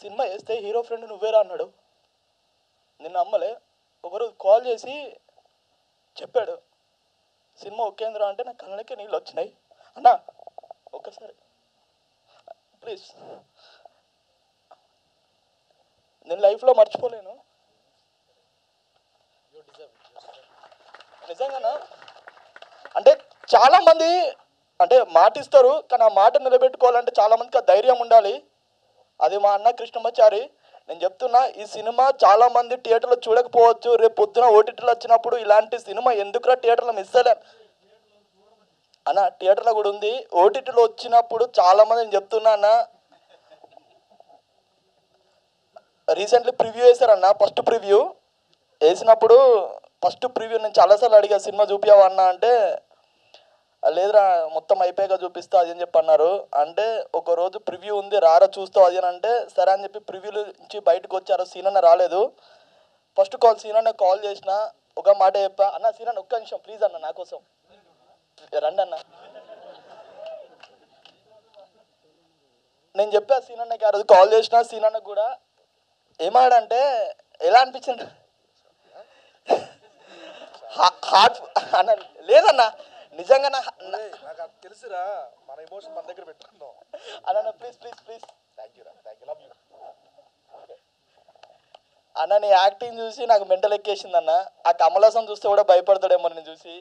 Cinema వేస్తే hero friend నువ్వేరా అన్నాడు. నిన్న నమ్మలే. ఒకరు కాల్ చేసి చెప్పాడు సినిమా ఒకేంద్రా అంటే నా కళ్ళకే నీళ్ళు వచ్చినాయి. అన్నా ఒక్కసారి ప్లీజ్, నేను లైఫ్లో మర్చిపోలేను నిజంగానా. అంటే చాలామంది అంటే మాట ఇస్తారు, కానీ ఆ మాట నిలబెట్టుకోవాలంటే చాలామందికి ఆ ధైర్యం ఉండాలి. అది మా అన్న కృష్ణమాచారి. నేను చెప్తున్నా, ఈ సినిమా చాలామంది థియేటర్లో చూడకపోవచ్చు. రేపు పొద్దున ఓటీటీలో వచ్చినప్పుడు ఇలాంటి సినిమా ఎందుకురా థియేటర్లో మిస్ అయ్యలే అన్న, థియేటర్లో కూడా ఉంది. ఓటీటీలో వచ్చినప్పుడు చాలామంది నేను చెప్తున్నా అన్న, రీసెంట్లీ ప్రివ్యూ వేశారన్న. ఫస్ట్ ప్రివ్యూ వేసినప్పుడు నేను చాలాసార్లు అడిగా సినిమా చూపించావా అన్న అంటే, లేదురా మొత్తం అయిపోయాక చూపిస్తా అది అని చెప్పి అన్నారు. అంటే ఒకరోజు ప్రివ్యూ ఉంది రారా చూస్తావు అది అని అంటే, సరే అని చెప్పి ప్రివ్యూ నుంచి బయటకు వచ్చారు. సీనన్న రాలేదు. ఫస్ట్ కాల్ సీనన్న కాల్ చేసిన ఒక మాట చెప్పా, అన్న సీనన్న ఒక్క నిమిషం ప్లీజ్ అన్న నా కోసం రండి అన్న. నేను చెప్పా సీనన్నకి, ఆ రోజు కాల్ చేసిన సీనన్న కూడా ఏమాడంటే ఎలా అనిపించింది హార్ట్ అన్న. లేదన్నా నిజంగా నాకు తెలుసురా, మన ఎమోషన్ మన దగ్గర పెట్టుకుందాం అన్న. Please please please, thank you రా, థ్యాంక్ యూ, లవ్ యూ అన్న. నీ యాక్టింగ్ చూసి నాకు మెంటల్ ఎక్కేసింది అన్న. ఆ కమల్ హాసన్ చూస్తే కూడా భయపడతాడేమో నేను చూసి.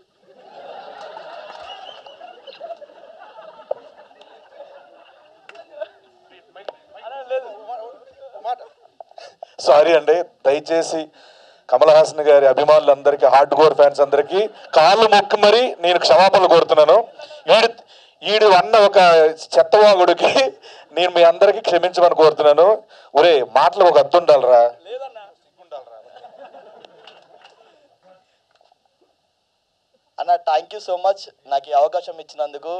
సారీ అండి, దయచేసి కమల్ హాసన్ గారి అభిమానులందరికీ, హార్డ్ కోర్ ఫ్యాన్స్ అందరికీ కాళ్ళు మొక్కి మరి నేను క్షమాపణలు కోరుతున్నాను. ఈడు అన్న ఒక చెత్తవాగుడికి నేను మీ అందరికీ క్షమించమని కోరుతున్నాను. ఒరే మాటలు ఒక అర్థం ఉండాలరా. అన్న థ్యాంక్ యూ సో మచ్ నాకు ఈ అవకాశం ఇచ్చినందుకు.